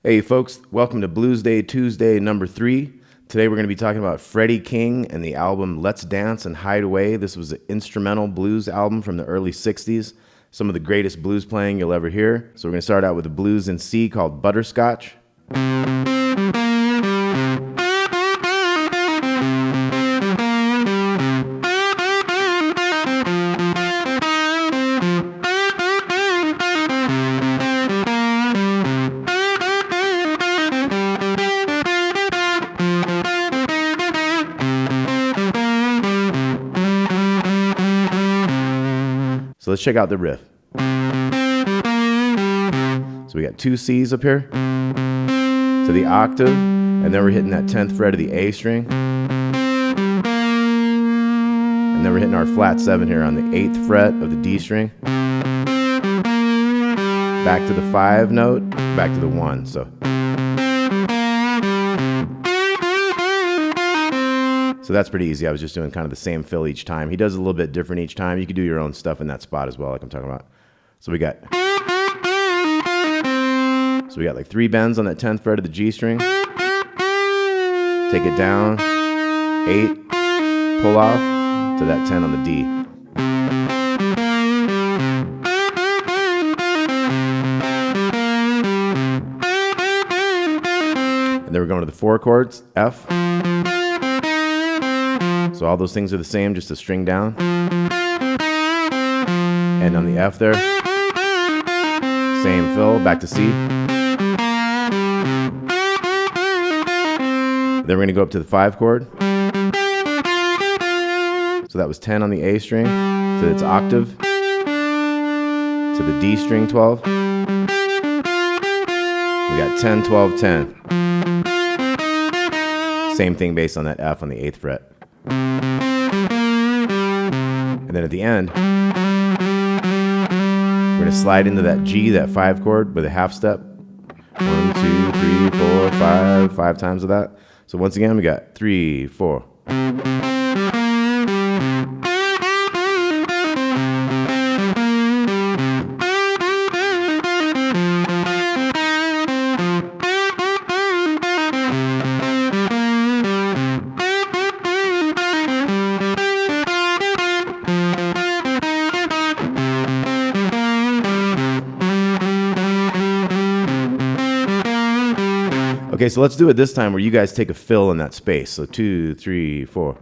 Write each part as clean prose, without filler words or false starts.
Hey folks, welcome to Blues Day Tuesday number 3. Today we're going to be talking about Freddie King and the album Let's Dance and Hideaway. This was an instrumental blues album from the early 60s. Some of the greatest blues playing you'll ever hear. So we're going to start out with a blues in C called Butterscotch. So let's check out the riff. So we got two C's up here to the octave, and then we're hitting that 10th fret of the A string. And then we're hitting our flat 7 here on the 8th fret of the D string. Back to the 5 note, back to the 1. So that's pretty easy. I was just doing kind of the same fill each time. He does a little bit different each time. You can do your own stuff in that spot as well, like I'm talking about. So we got like 3 bends on that 10th fret of the G string. Take it down, 8, pull off to that 10 on the D. And then we're going to the 4 chords, F. So all those things are the same, just a string down. And on the F there, same fill, back to C. Then we're going to go up to the 5 chord. So that was 10 on the A string to its octave, to the D string 12. We got 10, 12, 10. Same thing based on that F on the 8th fret. And then at the end, we're going to slide into that G, that 5 chord with a half step. 1, 2, 3, 4, 5 times of that. So once again, we got 3, 4. Okay, so let's do it this time where you guys take a fill in that space. So 2, 3, 4.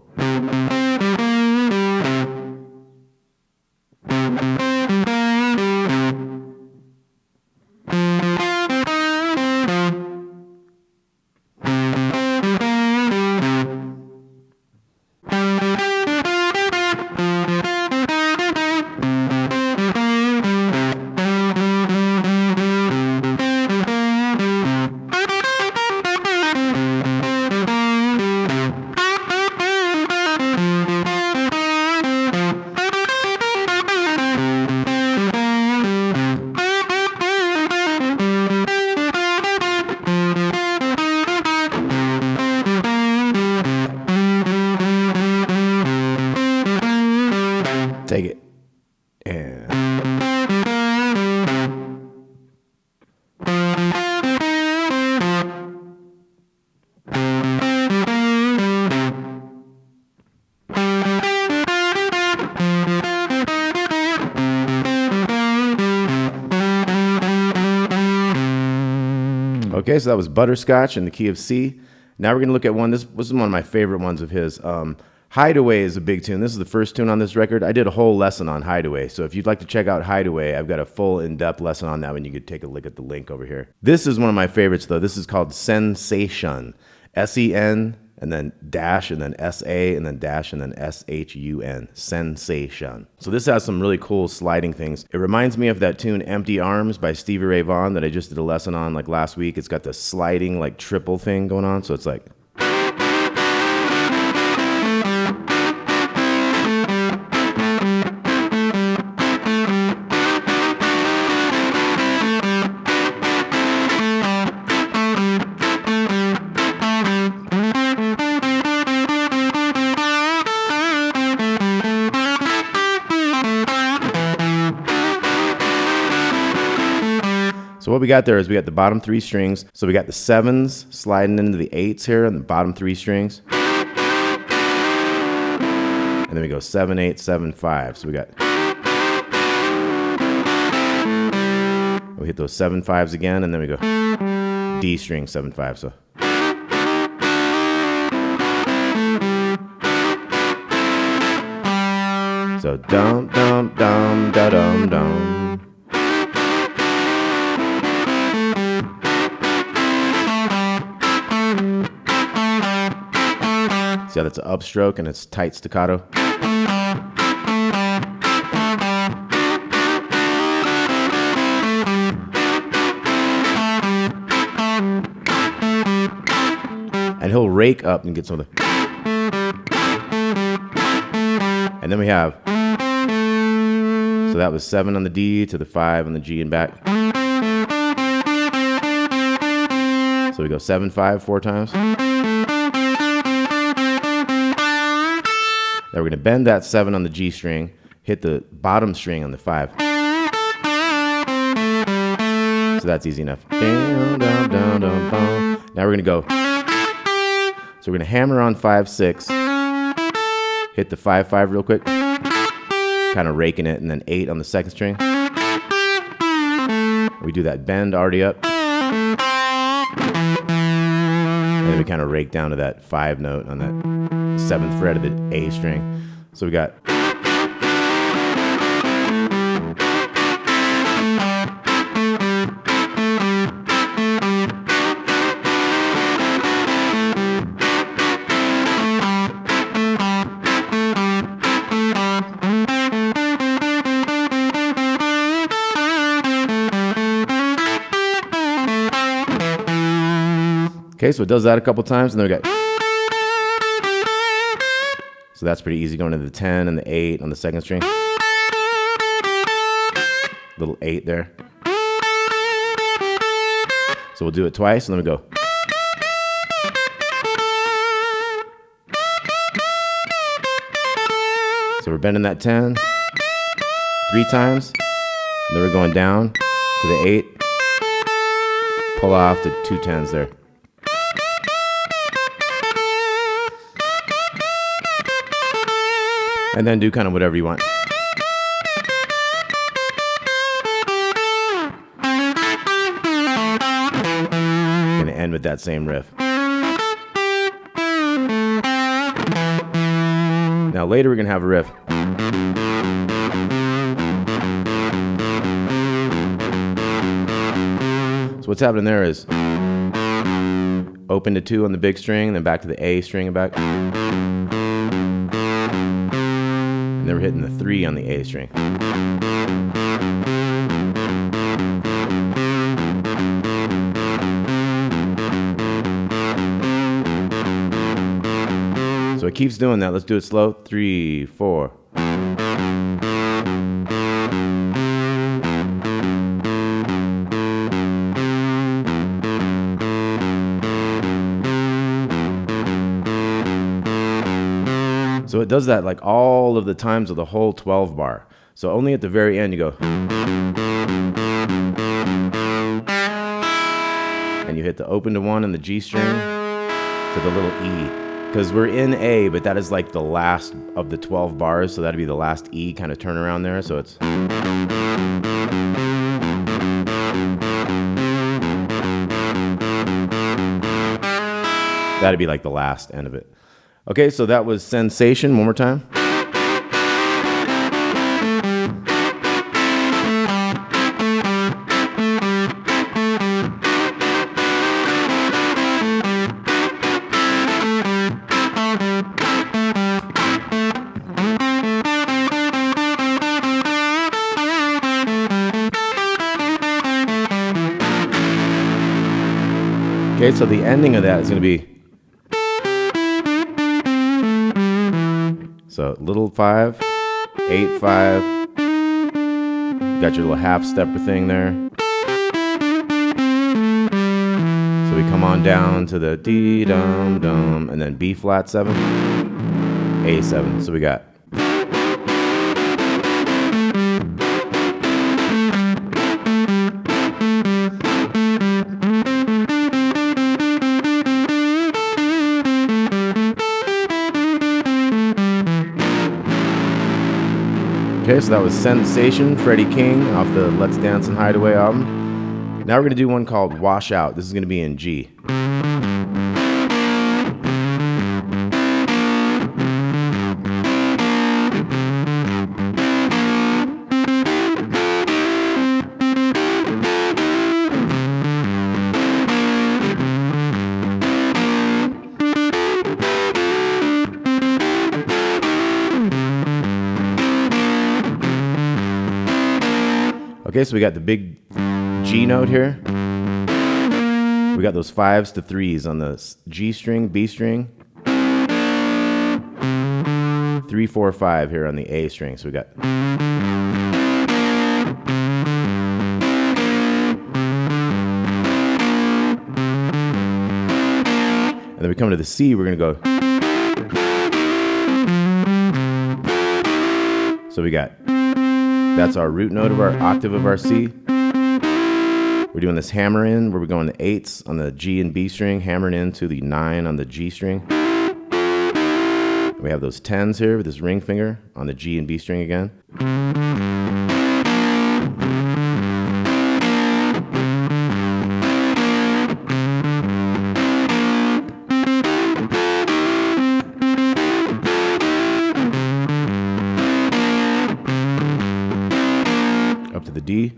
Take it. And okay, so that was Butterscotch in the key of C. Now we're going to look at one. This was one of my favorite ones of his. Hideaway is a big tune. This is the first tune on this record. I did a whole lesson on Hideaway. So if you'd like to check out Hideaway, I've got a full in-depth lesson on that one. You could take a look at the link over here. This is one of my favorites, though. This is called Sen-Sa-Shun. S-E-N, and then dash, and then S-A, and then dash, and then S-H-U-N. Sen-Sa-Shun. So this has some really cool sliding things. It reminds me of that tune Empty Arms by Stevie Ray Vaughan that I just did a lesson on like last week. It's got the sliding like triple thing going on. So it's like... So what we got there is we got the bottom 3 strings. So we got the 7s sliding into the 8s here on the bottom 3 strings. And then we go 7, 8, 7, 5. So we hit those 7 5s again, and then we go D string 7 5. So dum dum dum da dum dum. See how that's an upstroke and it's tight staccato. And he'll rake up and get some of the. And then we have. So that was 7 on the D to the 5 on the G and back. So we go 7 5 4 times. Now we're going to bend that 7 on the G string, hit the bottom string on the 5. So that's easy enough. Down, down, down, down, down. Now we're going to go. So we're going to hammer on 5 6, hit the 5 5 real quick, kind of raking it, and then 8 on the second string. We do that bend already up. And then we kind of rake down to that 5 note on that 7th fret of the A string. So we got. Okay, so it does that a couple times, and then we got. So that's pretty easy, going to the 10 and the 8 on the second string. Little 8 there. So we'll do it twice, and then we go. So we're bending that 10 3 times, and then we're going down to the 8. Pull off the 2 10s there. And then do kind of whatever you want. Gonna end with that same riff. Now later we're gonna have a riff. So what's happening there is open to 2 on the big string, then back to the A string and back. And then we're hitting the 3 on the A string. So it keeps doing that. Let's do it slow. 3, 4. So it does that like all of the times of the whole 12 bar. So only at the very end you go. And you hit the open to 1 and the G string to the little E. Because we're in A, but that is like the last of the 12 bars. So that'd be the last E kind of turnaround there. So it's. That'd be like the last end of it. Okay, so that was Sen-Sa-Shun. One more time. Okay, so the ending of that is going to be. So little 5, 8 5. Got your little half stepper thing there. So we come on down to the D dum dum, and then B flat 7, A 7. So we got. Okay, so that was Sen-Sa-Shun, Freddie King off the Let's Dance and Hideaway album. Now we're going to do one called Wash Out. This is going to be in G. Okay, so we got the big G note here. We got those 5s to 3s on the G string, B string. 3, 4, 5 here on the A string. So we got. And then we come to the C, we're going to go. So we got. That's our root note of our octave of our C. We're doing this hammer in where we're going to 8s on the G and B string, hammering into the 9 on the G string. And we have those 10s here with this ring finger on the G and B string again. Up to the D.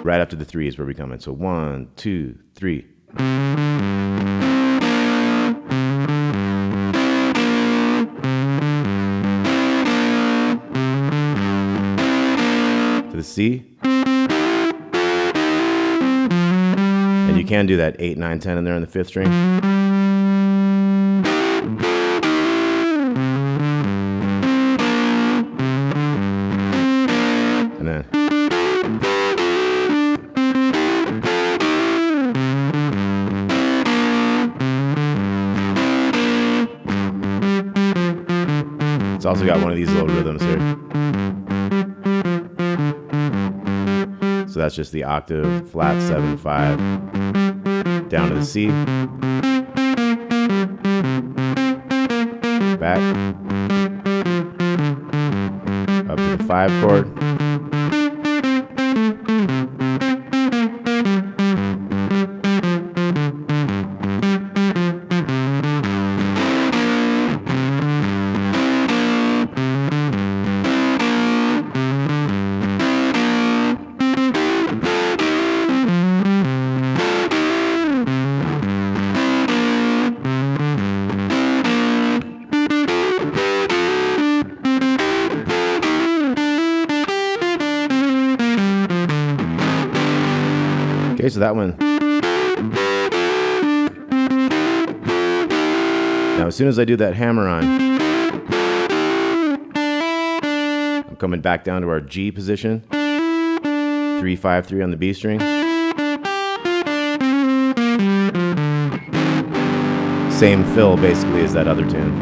Right after the 3 is where we come in. So 1, 2, 3. To the C. And you can do that 8, 9, 10 in there on the 5th string. And then. It's also got one of these little rhythms here. So that's just the octave, flat 7, 5, down to the C, back, up to the 5 chord, okay, so that one. Now, as soon as I do that hammer on, I'm coming back down to our G position. 3, 5, 3 on the B string. Same fill, basically, as that other tune.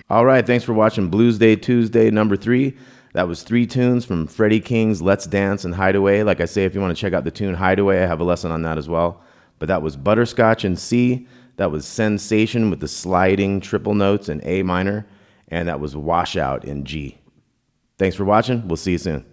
All right, thanks for watching Blues Day Tuesday, number 3. That was 3 tunes from Freddie King's Let's Dance and Hideaway. Like I say, if you want to check out the tune Hideaway, I have a lesson on that as well. But that was Butterscotch in C. That was Sen-Sa-Shun with the sliding triple notes in A minor. And that was Washout in G. Thanks for watching. We'll see you soon.